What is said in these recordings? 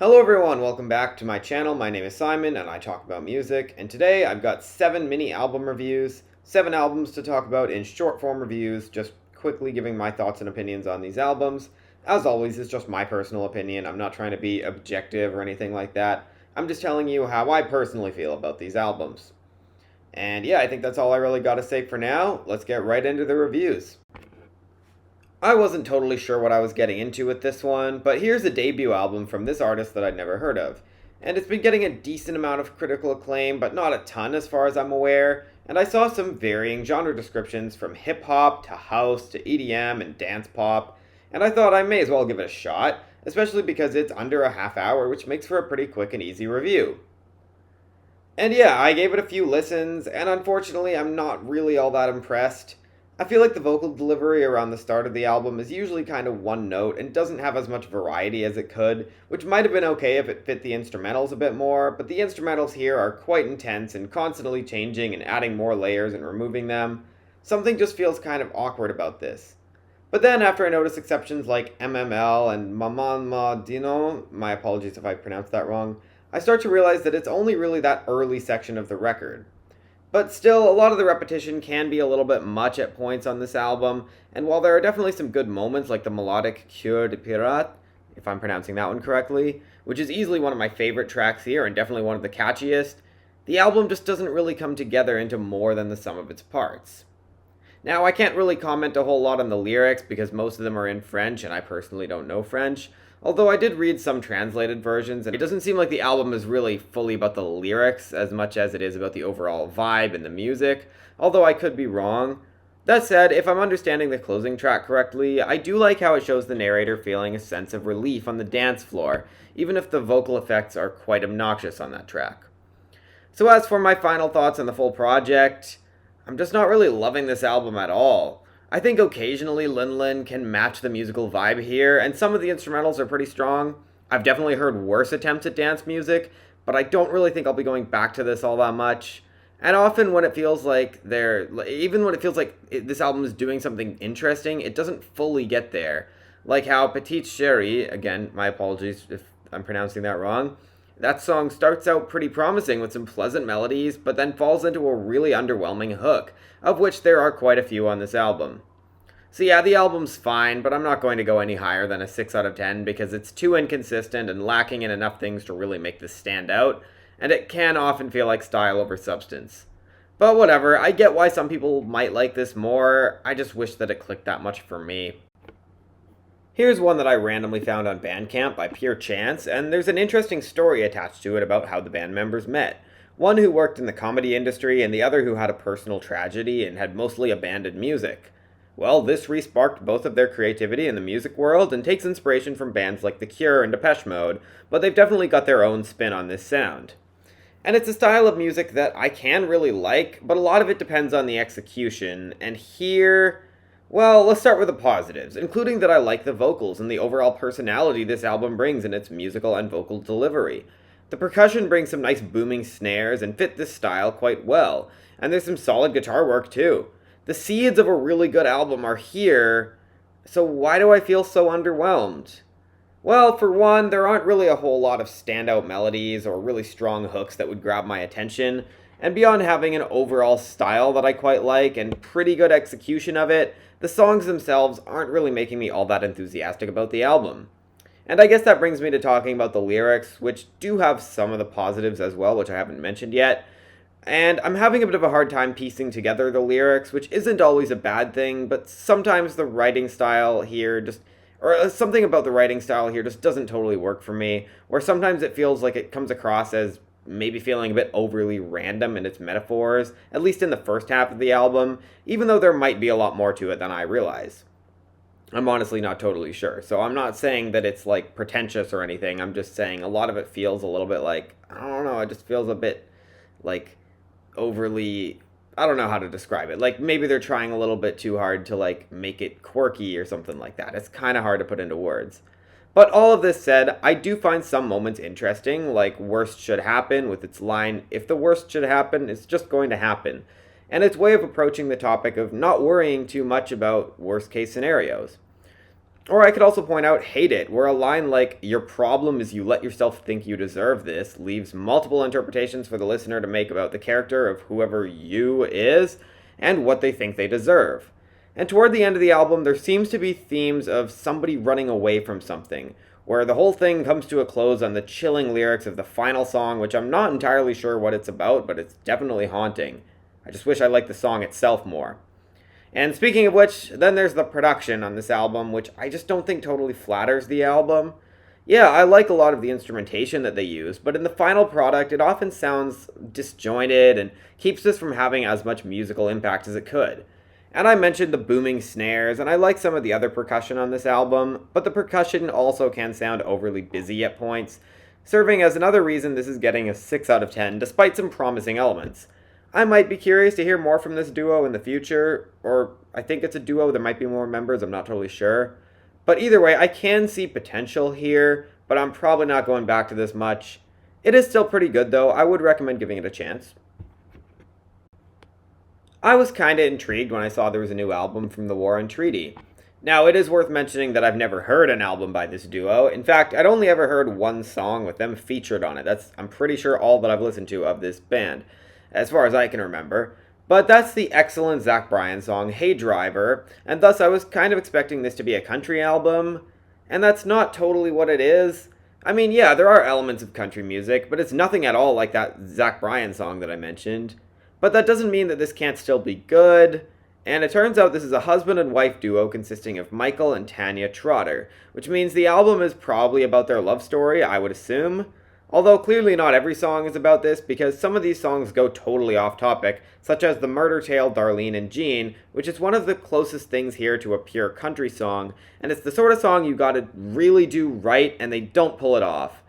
Hello everyone, welcome back to my channel. My name is Simon and I talk about music, and today I've got 7 mini album reviews, 7 albums to talk about in short form reviews, just quickly giving my thoughts and opinions on these albums. As always, it's just my personal opinion. I'm not trying to be objective or anything like that. I'm just telling you how I personally feel about these albums. And yeah, I think that's all I really got to say for now. Let's get right into the reviews. I wasn't totally sure what I was getting into with this one, but here's a debut album from this artist that I'd never heard of. And it's been getting a decent amount of critical acclaim, but not a ton as far as I'm aware. And I saw some varying genre descriptions from hip hop to house to EDM and dance pop, and I thought I may as well give it a shot, especially because it's under a half hour, which makes for a pretty quick and easy review. And yeah, I gave it a few listens, and unfortunately, I'm not really all that impressed. I feel like the vocal delivery around the start of the album is usually kind of one note and doesn't have as much variety as it could, which might have been okay if it fit the instrumentals a bit more, but the instrumentals here are quite intense and constantly changing and adding more layers and removing them. Something just feels kind of awkward about this. But then after I notice exceptions like MML and MAMAN, my apologies if I pronounced that wrong, I start to realize that it's only really that early section of the record. But still, a lot of the repetition can be a little bit much at points on this album, and while there are definitely some good moments like the melodic CØUR de Pirate, if I'm pronouncing that one correctly, which is easily one of my favorite tracks here and definitely one of the catchiest, the album just doesn't really come together into more than the sum of its parts. Now, I can't really comment a whole lot on the lyrics because most of them are in French and I personally don't know French, although I did read some translated versions, and it doesn't seem like the album is really fully about the lyrics as much as it is about the overall vibe and the music, although I could be wrong. That said, if I'm understanding the closing track correctly, I do like how it shows the narrator feeling a sense of relief on the dance floor, even if the vocal effects are quite obnoxious on that track. So as for my final thoughts on the full project, I'm just not really loving this album at all. I think occasionally LinLin can match the musical vibe here, and some of the instrumentals are pretty strong. I've definitely heard worse attempts at dance music, but I don't really think I'll be going back to this all that much. And often when it feels like even when it feels like this album is doing something interesting, it doesn't fully get there. Like how Petite Chérie, again, my apologies if I'm pronouncing that wrong, that song starts out pretty promising with some pleasant melodies, but then falls into a really underwhelming hook, of which there are quite a few on this album. So yeah, the album's fine, but I'm not going to go any higher than a 6 out of 10 because it's too inconsistent and lacking in enough things to really make this stand out, and it can often feel like style over substance. But whatever, I get why some people might like this more, I just wish that it clicked that much for me. Here's one that I randomly found on Bandcamp by pure chance, and there's an interesting story attached to it about how the band members met. One who worked in the comedy industry, and the other who had a personal tragedy and had mostly abandoned music. Well, this re-sparked both of their creativity in the music world and takes inspiration from bands like The Cure and Depeche Mode, but they've definitely got their own spin on this sound. And it's a style of music that I can really like, but a lot of it depends on the execution, and here, well, let's start with the positives, including that I like the vocals and the overall personality this album brings in its musical and vocal delivery. The percussion brings some nice booming snares and fit this style quite well, and there's some solid guitar work too. The seeds of a really good album are here, so why do I feel so underwhelmed? Well, for one, there aren't really a whole lot of standout melodies or really strong hooks that would grab my attention, and beyond having an overall style that I quite like and pretty good execution of it, the songs themselves aren't really making me all that enthusiastic about the album. And I guess that brings me to talking about the lyrics, which do have some of the positives as well, which I haven't mentioned yet. And I'm having a bit of a hard time piecing together the lyrics, which isn't always a bad thing, but sometimes the writing style here something about the writing style here just doesn't totally work for me, or sometimes it feels like it comes across as maybe feeling a bit overly random in its metaphors, at least in the first half of the album, even though there might be a lot more to it than I realize. I'm honestly not totally sure, so I'm not saying that it's like pretentious or anything, I'm just saying a lot of it feels a little bit like, I don't know, it just feels a bit like overly, I don't know how to describe it. Like maybe they're trying a little bit too hard to like make it quirky or something like that. It's kind of hard to put into words. But all of this said, I do find some moments interesting, like Worst Should Happen with its line, if the worst should happen, it's just going to happen, and its way of approaching the topic of not worrying too much about worst case scenarios. Or I could also point out Hate It, where a line like, "Your problem is you let yourself think you deserve this," leaves multiple interpretations for the listener to make about the character of whoever you is and what they think they deserve. And toward the end of the album, there seems to be themes of somebody running away from something, where the whole thing comes to a close on the chilling lyrics of the final song, which I'm not entirely sure what it's about, but it's definitely haunting. I just wish I liked the song itself more. And speaking of which, then there's the production on this album, which I just don't think totally flatters the album. Yeah, I like a lot of the instrumentation that they use, but in the final product, it often sounds disjointed and keeps this from having as much musical impact as it could. And I mentioned the booming snares, and I like some of the other percussion on this album, but the percussion also can sound overly busy at points, serving as another reason this is getting a 6 out of 10, despite some promising elements. I might be curious to hear more from this duo in the future, or I think it's a duo, there might be more members, I'm not totally sure. But either way, I can see potential here, but I'm probably not going back to this much. It is still pretty good though, I would recommend giving it a chance. I was kinda intrigued when I saw there was a new album from The War and Treaty. Now, it is worth mentioning that I've never heard an album by this duo. In fact, I'd only ever heard one song with them featured on it. That's, I'm pretty sure, all that I've listened to of this band, as far as I can remember. But that's the excellent Zach Bryan song, Hey Driver, and thus I was kind of expecting this to be a country album, and that's not totally what it is. I mean, yeah, there are elements of country music, but it's nothing at all like that Zach Bryan song that I mentioned. But that doesn't mean that this can't still be good, and it turns out this is a husband and wife duo consisting of Michael and Tanya Trotter, which means the album is probably about their love story, I would assume. Although clearly not every song is about this, because some of these songs go totally off topic, such as the murder tale Darlene and Jean, which is one of the closest things here to a pure country song, and it's the sort of song you gotta really do right, and they don't pull it off.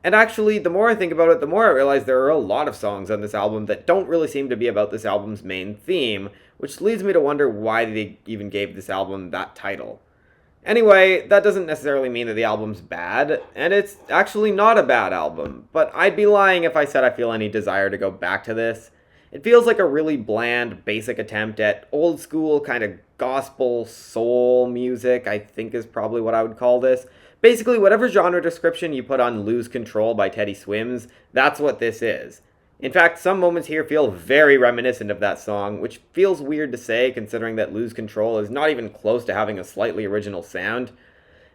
And actually, the more I think about it, the more I realize there are a lot of songs on this album that don't really seem to be about this album's main theme, which leads me to wonder why they even gave this album that title. Anyway, that doesn't necessarily mean that the album's bad, and it's actually not a bad album, but I'd be lying if I said I feel any desire to go back to this. It feels like a really bland, basic attempt at old school kind of gospel soul music, I think is probably what I would call this. Basically, whatever genre description you put on Lose Control by Teddy Swims, that's what this is. In fact, some moments here feel very reminiscent of that song, which feels weird to say considering that Lose Control is not even close to having a slightly original sound.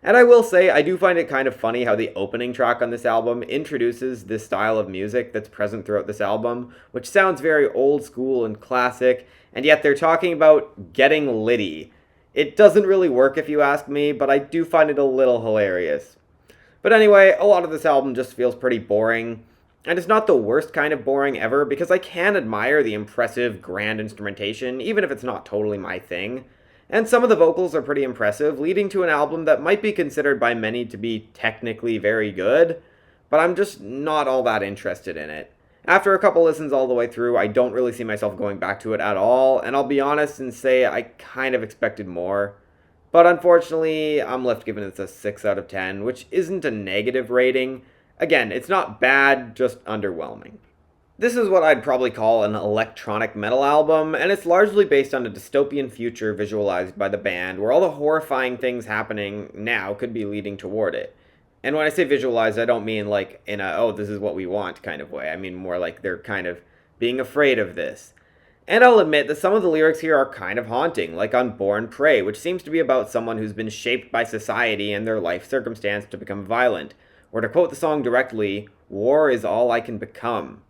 And I will say, I do find it kind of funny how the opening track on this album introduces this style of music that's present throughout this album, which sounds very old school and classic, and yet they're talking about getting litty. It doesn't really work if you ask me, but I do find it a little hilarious. But anyway, a lot of this album just feels pretty boring. And it's not the worst kind of boring ever, because I can admire the impressive, grand instrumentation, even if it's not totally my thing. And some of the vocals are pretty impressive, leading to an album that might be considered by many to be technically very good, but I'm just not all that interested in it. After a couple listens all the way through, I don't really see myself going back to it at all, and I'll be honest and say I kind of expected more. But unfortunately, I'm left giving this a 6 out of 10, which isn't a negative rating. Again, it's not bad, just underwhelming. This is what I'd probably call an electronic metal album, and it's largely based on a dystopian future visualized by the band, where all the horrifying things happening now could be leading toward it. And when I say visualized, I don't mean like in a, oh, this is what we want kind of way. I mean more like they're kind of being afraid of this. And I'll admit that some of the lyrics here are kind of haunting, like on Born Prey, which seems to be about someone who's been shaped by society and their life circumstance to become violent. Or to quote the song directly, "War is all I can become."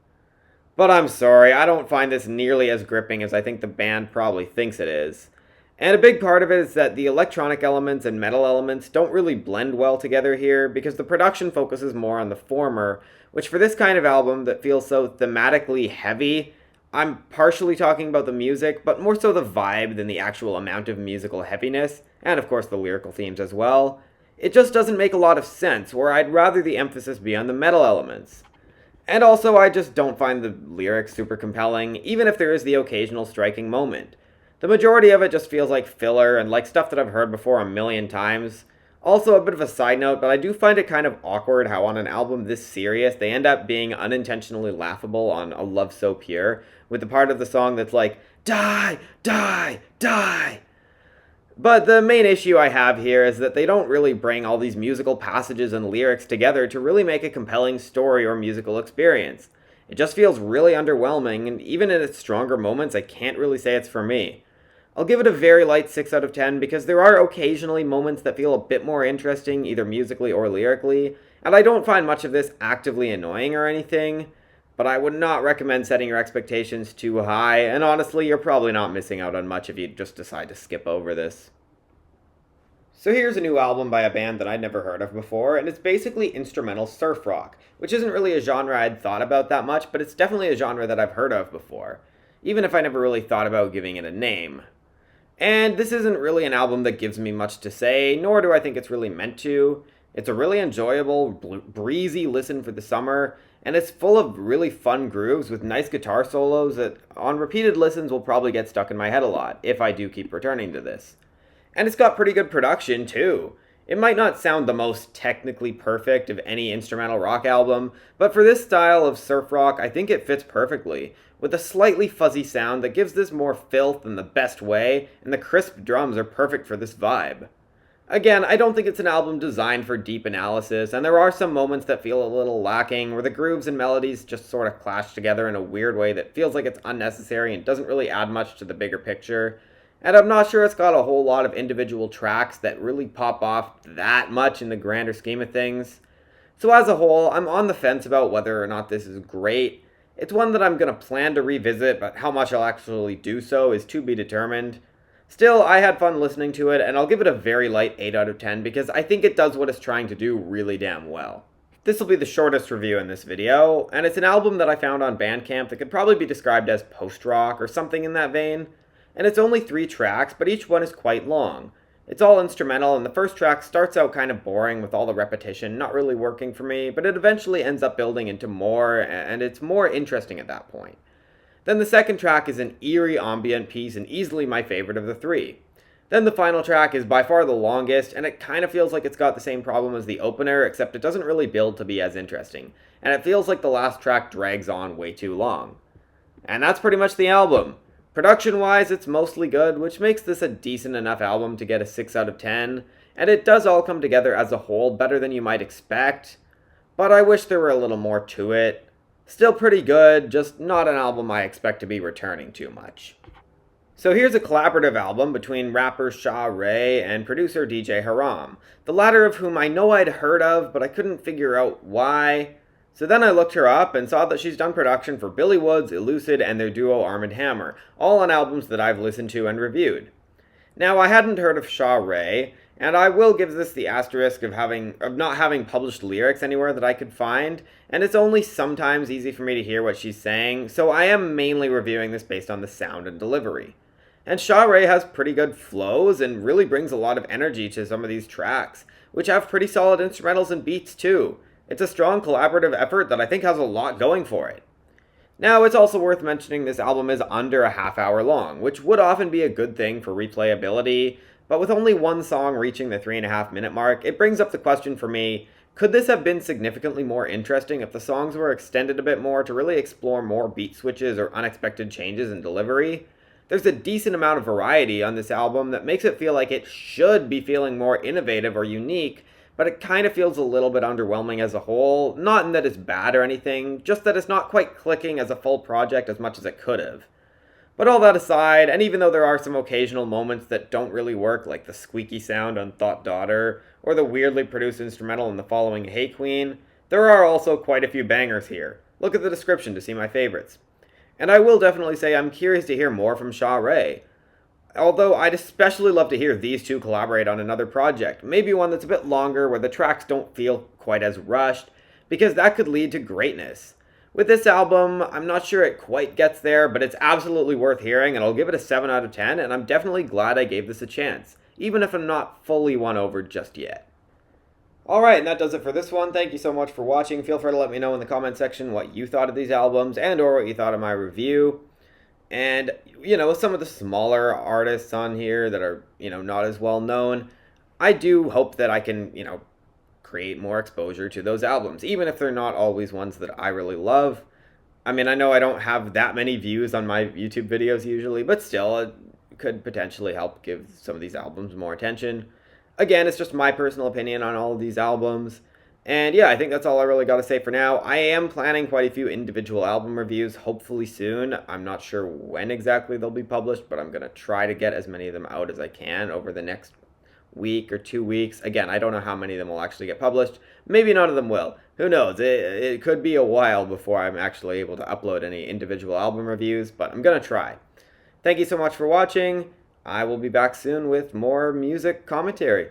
But I'm sorry, I don't find this nearly as gripping as I think the band probably thinks it is. And a big part of it is that the electronic elements and metal elements don't really blend well together here, because the production focuses more on the former, which for this kind of album that feels so thematically heavy, I'm partially talking about the music, but more so the vibe than the actual amount of musical heaviness, and of course the lyrical themes as well. It just doesn't make a lot of sense, where I'd rather the emphasis be on the metal elements. And also, I just don't find the lyrics super compelling, even if there is the occasional striking moment. The majority of it just feels like filler and like stuff that I've heard before a million times. Also, a bit of a side note, but I do find it kind of awkward how on an album this serious, they end up being unintentionally laughable on A Love So Pure, with the part of the song that's like, "Die, die, die." But the main issue I have here is that they don't really bring all these musical passages and lyrics together to really make a compelling story or musical experience. It just feels really underwhelming, and even in its stronger moments, I can't really say it's for me. I'll give it a very light 6 out of 10 because there are occasionally moments that feel a bit more interesting, either musically or lyrically, and I don't find much of this actively annoying or anything, but I would not recommend setting your expectations too high, and honestly, you're probably not missing out on much if you just decide to skip over this. So here's a new album by a band that I'd never heard of before, and it's basically instrumental surf rock, which isn't really a genre I'd thought about that much, but it's definitely a genre that I've heard of before, even if I never really thought about giving it a name. And this isn't really an album that gives me much to say, nor do I think it's really meant to. It's a really enjoyable, breezy listen for the summer, and it's full of really fun grooves with nice guitar solos that, on repeated listens, will probably get stuck in my head a lot, if I do keep returning to this. And it's got pretty good production, too. It might not sound the most technically perfect of any instrumental rock album, but for this style of surf rock, I think it fits perfectly, with a slightly fuzzy sound that gives this more filth in the best way, and the crisp drums are perfect for this vibe. Again, I don't think it's an album designed for deep analysis, and there are some moments that feel a little lacking, where the grooves and melodies just sort of clash together in a weird way that feels like it's unnecessary and doesn't really add much to the bigger picture. And I'm not sure it's got a whole lot of individual tracks that really pop off that much in the grander scheme of things. So as a whole, I'm on the fence about whether or not this is great. It's one that I'm going to plan to revisit, but how much I'll actually do so is to be determined. Still, I had fun listening to it, and I'll give it a very light 8 out of 10 because I think it does what it's trying to do really damn well. This will be the shortest review in this video, and it's an album that I found on Bandcamp that could probably be described as post-rock or something in that vein. And it's only 3 tracks, but each one is quite long. It's all instrumental, and the first track starts out kind of boring with all the repetition, not really working for me, but it eventually ends up building into more, and it's more interesting at that point. Then the second track is an eerie ambient piece and easily my favorite of the 3. Then the final track is by far the longest, and it kind of feels like it's got the same problem as the opener, except it doesn't really build to be as interesting, and it feels like the last track drags on way too long. And that's pretty much the album. Production-wise, it's mostly good, which makes this a decent enough album to get a 6 out of 10, and it does all come together as a whole better than you might expect, but I wish there were a little more to it. Still pretty good, just not an album I expect to be returning too much. So here's a collaborative album between rapper Shole and producer DJ Haram, the latter of whom I know I'd heard of, but I couldn't figure out why. So then I looked her up and saw that she's done production for Billy Woods, Elucid, and their duo Arm & Hammer, all on albums that I've listened to and reviewed. Now, I hadn't heard of Shole, and I will give this the asterisk of not having published lyrics anywhere that I could find, and it's only sometimes easy for me to hear what she's saying, so I am mainly reviewing this based on the sound and delivery. And Shole has pretty good flows and really brings a lot of energy to some of these tracks, which have pretty solid instrumentals and beats too. It's a strong collaborative effort that I think has a lot going for it. Now, it's also worth mentioning this album is under a half hour long, which would often be a good thing for replayability, but with only one song reaching the 3.5 minute mark, it brings up the question for me, could this have been significantly more interesting if the songs were extended a bit more to really explore more beat switches or unexpected changes in delivery? There's a decent amount of variety on this album that makes it feel like it should be feeling more innovative or unique, but it kind of feels a little bit underwhelming as a whole, not in that it's bad or anything, just that it's not quite clicking as a full project as much as it could have. But all that aside, and even though there are some occasional moments that don't really work, like the squeaky sound on Thot Daughter, or the weirdly produced instrumental in the following Hey Queen, there are also quite a few bangers here. Look at the description to see my favorites. And I will definitely say I'm curious to hear more from Shole. Although I'd especially love to hear these two collaborate on another project, maybe one that's a bit longer where the tracks don't feel quite as rushed, because that could lead to greatness. With this album, I'm not sure it quite gets there, but it's absolutely worth hearing, and I'll give it a 7 out of 10, and I'm definitely glad I gave this a chance, even if I'm not fully won over just yet. Alright, and that does it for this one. Thank you so much for watching. Feel free to let me know in the comment section what you thought of these albums, and or what you thought of my review. And, some of the smaller artists on here that are, not as well known, I do hope that I can, create more exposure to those albums, even if they're not always ones that I really love. I mean, I know I don't have that many views on my YouTube videos usually, but still, could potentially help give some of these albums more attention. Again, it's just my personal opinion on all of these albums. And yeah, I think that's all I really got to say for now. I am planning quite a few individual album reviews, hopefully soon. I'm not sure when exactly they'll be published, but I'm going to try to get as many of them out as I can over the next week or 2 weeks. Again, I don't know how many of them will actually get published. Maybe none of them will. Who knows? It could be a while before I'm actually able to upload any individual album reviews, but I'm going to try. Thank you so much for watching. I will be back soon with more music commentary.